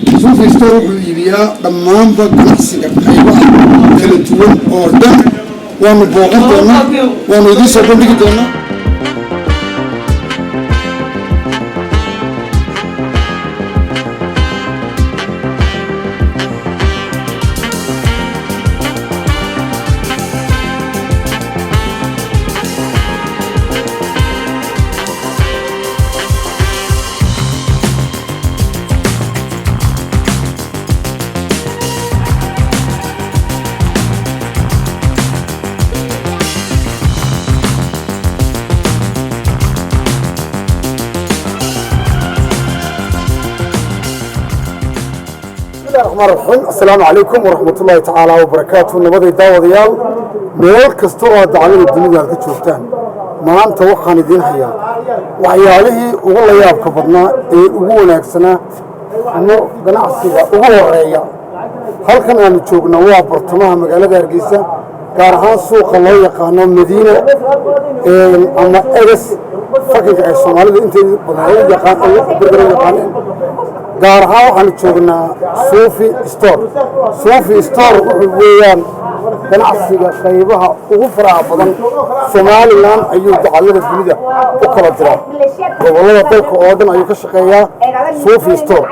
suufi store wuxuu iibiyaa dhammaanba ganacsiga qaybaha kala duwan oo dhan waanu booqan doonaa waanu idiin soo bandhigi doonaa السلام عليكم ورحمة الله تعالى وبركاته نبضي داود يال ميل كستوى دعالي الدنيا كتشوفتان ما أنت وحاني دين حيا وعياله وغلا يابك بدنا وغونا يكسنا أنه قناعسيها وغونا رأيا هل كان أنا تشوفنا وابرتماها مقالة هرقيسة كارهان سوق الله يقانا مدينة أما إرس فكك الصومالي انت بدنا يقانا برقر يقانا gaarahaan waxaanu joognaa suufi store wuxuu weeyaan ganacsiga qaybaha ugu faraha badan Soomaaliland ayuu dacallada dunida u kala diraa gobolada dalka oo dhan ayuu ka shaqeeyaa suufi store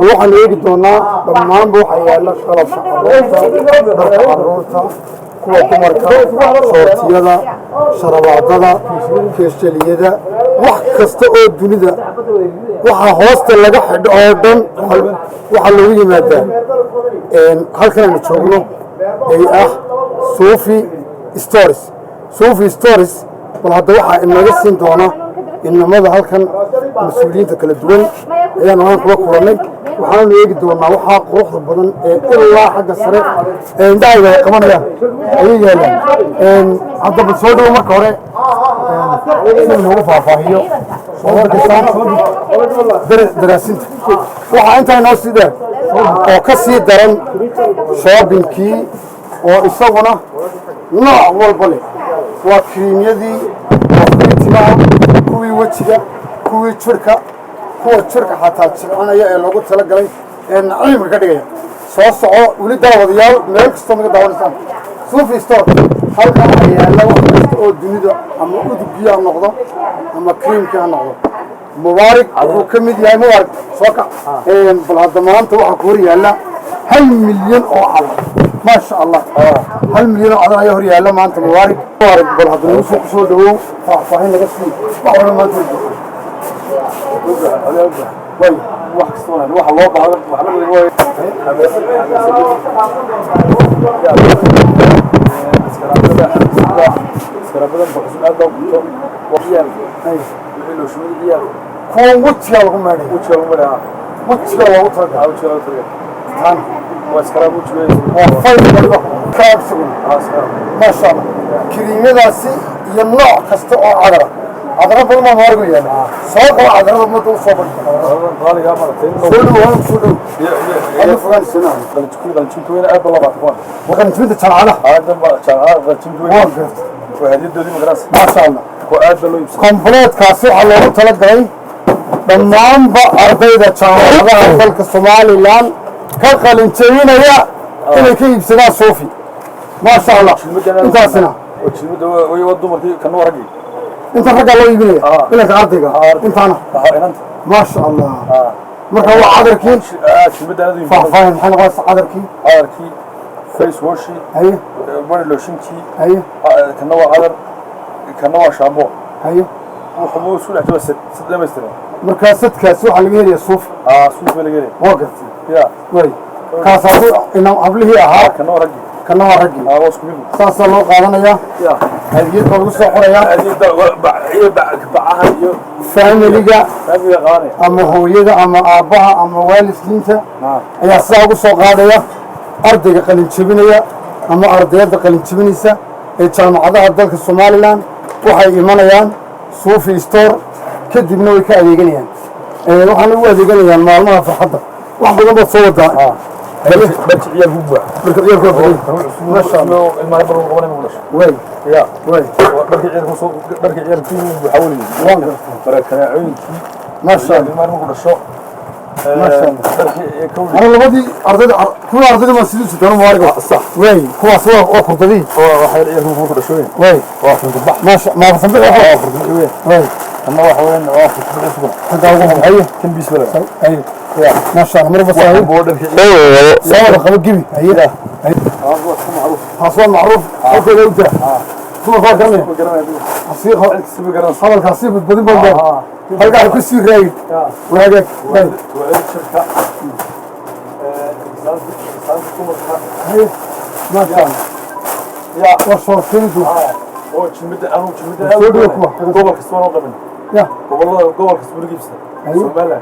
waxaan eegi doonaa dhammaanba waxa yaala qalabka carruurta kuwa dumarka shoortiyada sharabaadada keeshaliyada wax kasta oo dunida waxa hoosta laga xidho oo dhan waxa lagu yimaadaa halkan aan joogno ay ah Suufi Stories wala hadda waxa inaga siin doona inamada halkan mas'uuliyiinta kala duwan ayaan aan kula kulanay waxaan eegi doonaa waxa quruxda badan ee ilaa xagga sare indhahayga qabanaya ayay yeelaan hadda soo dhaw marka hore si loo faahfaahiyo daraasinta waxa inta inoo sideen oo ka sii daran shoppingkii oo isaguna nooc walba leh waa kriimyadii kuwii wajiga kuwii jirka kuwa jirka xataa jilcanaya ee loogu talagalay ee naciimka ka dhigaya soo soco weli daawadayaal meel kasta naga daawanaysaan Suufi Store halkan waxaa yaala wax kasta oo dunida ama udugii ha noqdo ama kriimkii ha noqdo mubaarak wuxuu ka mid yahay mubaarak soo kac bal hadda maanta waxaa ku hor yaala 1 milyan oo cad ما شاء الله 1 مليون عدد أيه هري على ما أنت مبارك بل هذا نوسق صوده فاحين لك سنين وحنا ما تريد وين واحد صونا واحد الله بعرف وحنا من وين سكرابنا بقصنا ده وقيام لو شو دي كون وتشا لهم هذه وتشا لهم هذا وتشا لهم هذا وتشا لهم هذا واسكرابو شوي وفايد كابسون ما شاء الله كريميداسي يمنع كسته عذرة عذرة بالما مارجو يعني سوق عذرة ما توصل قال يا مرتين سودو أنا فلان سنة كان تشوفين أبلا بعضهم وكان تشوفين تشرعنا هذا تشرعنا تشوفين وهذه الدنيا مدرسة ما شاء الله وأبلا يبصر كمبليت كاسي على ثلاث جاي دمام بأرضية تشرعنا فلك الصومالي لان كقلن تبينيا إنه كيف سنا صوفي ما شاء الله أنت سنا ويودوا مرتي كانوا رجي أنت رجع الله يبيني إنك عرضك أنت أنا ما شاء الله مرة هو عذركين فاهم حنا قاس عذركين فيس واشي هي بني لوشنكي هي كانوا عذر كانوا شامبو هي وحمو سول عجوا ست دمستر مركز ست كاسو على الميري صوف صوف ولا غيري وقت يا وي كاسو إنه قبله أها كانوا رجي واسكمين ساس الله قالنا يا هذه كل سحر يا هذه بعها فاميليا قاني أما هو يدا أما أباها أما والد لينته يا ساقو سوق هذا أرضك قلنا تبينيا أما أرضيات قلنا تبينيسا كان عذا الدولة الصوماليلان وحي إيمانيان Suufi Store kadibna way ka adeeganayaan waxaan ugu adeeganayaan maalmaha farxadda wax badan baa soo wadaa barkiya buuba barkiya ma sha Allah ilmaha badan qabanay ma dhasho way ya way barkiya ku xawli waan barakanaacooyinkii ma sha Allah ilmaha ma dhasho ما شاء الله أنا لبدي أرضي كل أرضي ما سيدي ستون مارك صح وين هو صور أخر طبيعي هو واحد يكون فوق شوية وين واحد البحر ما شاء ما فهمت آخر شوية وين أنا واحد وين آخر شوية هذا هو أيه كم بيسبله أيه ما شاء الله مرة بس أيه أيه صور خلق جبي أيه أيه معروف حصل معروف أوكي لو ده ثم فاضل كمية عصير صار العصير بدين بالله هل قاعد كسر رايد وهذاك وعلى الشركة ما شاء الله يا وصل كنتو هو شمد أنا شمد قبل كسبان وقبل يا قبل كسبان جبسه سمعنا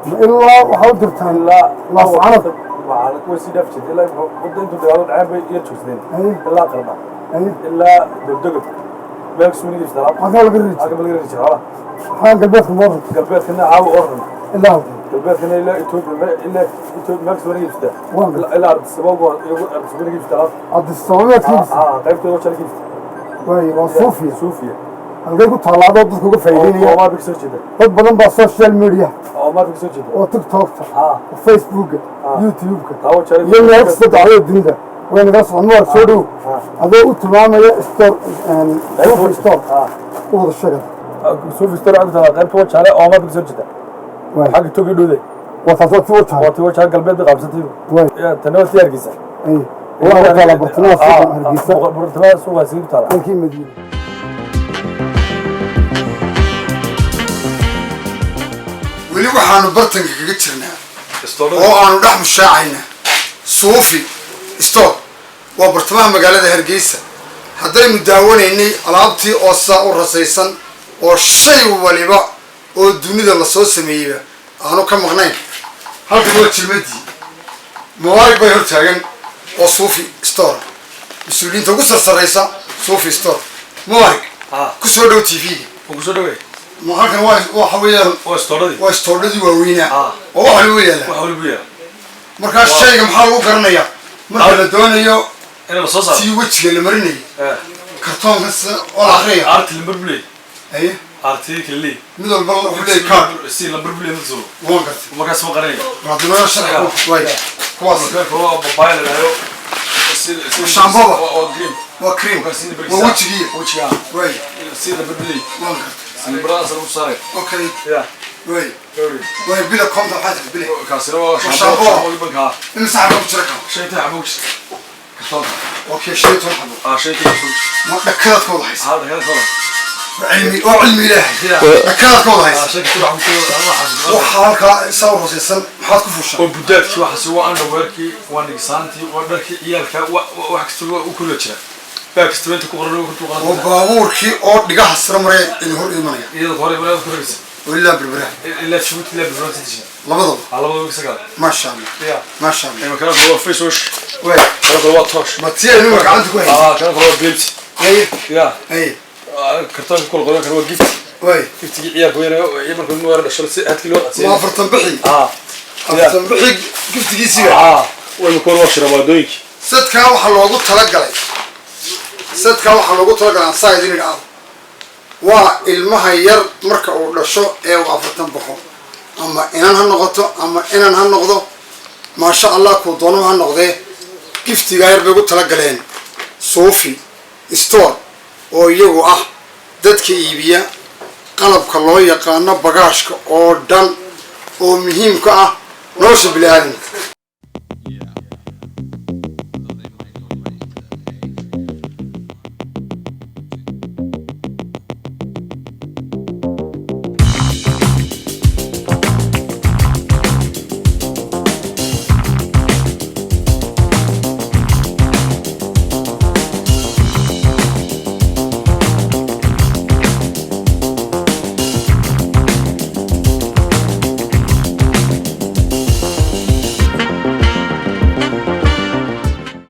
إلا وحاولت لا لا وعرف وعلى كويس يدفش إلا قد أنتوا تقولون عام يجوزين إلا قرنا إلا بالدقة مالك سوني جبسه هذا الجريج حال قلبتكم مرة قلبتنا عاو أورن إلا قلبتنا إلا يتوب مالك سوني جبسه إلا عبد السباب عبد سوني جبسه عبد السباب كيف قيمته وش جبسه وين وصوفيا halkay ku taalaado dadku uga faa'iideynaya oo bixi jida dad badan baa social media oo ma bixi jida oo TikTok Facebook YouTube iyo meel kasta dacwada dunida way naga socon soo dhow adoo u tilmaamaya store oo shaqada soo store anta qaybta oo jale oo ma bixi jida xaq togi dhuuday waa taasoo jale galbeed qabsatay ya tanoo tiyaarkiisa waa kala bartana suuqa siibta halkii madiina weli waxaanu bartanka kaga jirnaa oo aanu dhex mushaacaynaa suufi store waa bartamaha magaalada Hargeysa haddaynu daawanaynay alaabtii oo saa u rasaysan oo shay waliba oo dunida la soo sameeyay aanu ka maqnayn halkan waa jilmadii mawaarig bay hor taagan oo suufi store mas'uuliyiinta ugu sarsaraysa suufi store mawaarig ku soo dhow TV ku soo dhaway ما هكذا واحد واستوردي ووينا واحد ويا مركز شيء محل وقرنيا مثل الدنيا تي وجه اللي مرني كرتون بس ولا خير ارت المبربلي اي ارتي كلي من البربلي كار سي المبربلي نزو وقت وما كان قرنيا رادنا شرح واي كواس هو موبايل له شامبو وكريم ووجهي واي سي المبربلي البراس المصاري اوكي يا وي بلا كونت حاجه بلا كاسرو شامبو بنكا امسح بوجهك شيء تعبوش كتوب اوكي شيء تعبو شيء تعبو ما دكات كود هيس هذا هذا علمي له دكات كود هيس شيء تعبو وحالك صور سيسن maxaad ku fushay oo budaadkii waxa soo aan dhaweerkii waan dhigsaantii oo dharkii iyalka wax kasta u kula jira باكستوينت كورنو كنتو قادم وباوركي او دغه سرمري ان هور ايمانيا iyada hore walaal ku raysa wala birbira illa shuut illa birbira tidjina labadaba isaga ma sha Allah ma sha Allah kana waa face wash way kana waa tosh ma tiye inuu gacanta ku hay kana waa bilbs ay kartaan kul qodan kana waa gift way giftigi ciyaar weyn iyo markuu inuu war dhashay si hadkii loo qasay ma fartan bixi fartan bixi giftigiisiga way ku war shirabadooyinki sadka waxa loogu tala galay sadka waxa lagu talagalay saayid in aan waa ilmaha yar marka uu dhasho ee uu afartan baxo ama inaan ha noqoto ama inaan ha noqdo ma sha Allah ku doono ha noqdee giftiga yar bay ugu talagaleen Suufi store oo iyagu ah dadka iibiya qalabka loo yaqaan bagaashka oo dhan oo muhiim ka ah nolosha bilaadan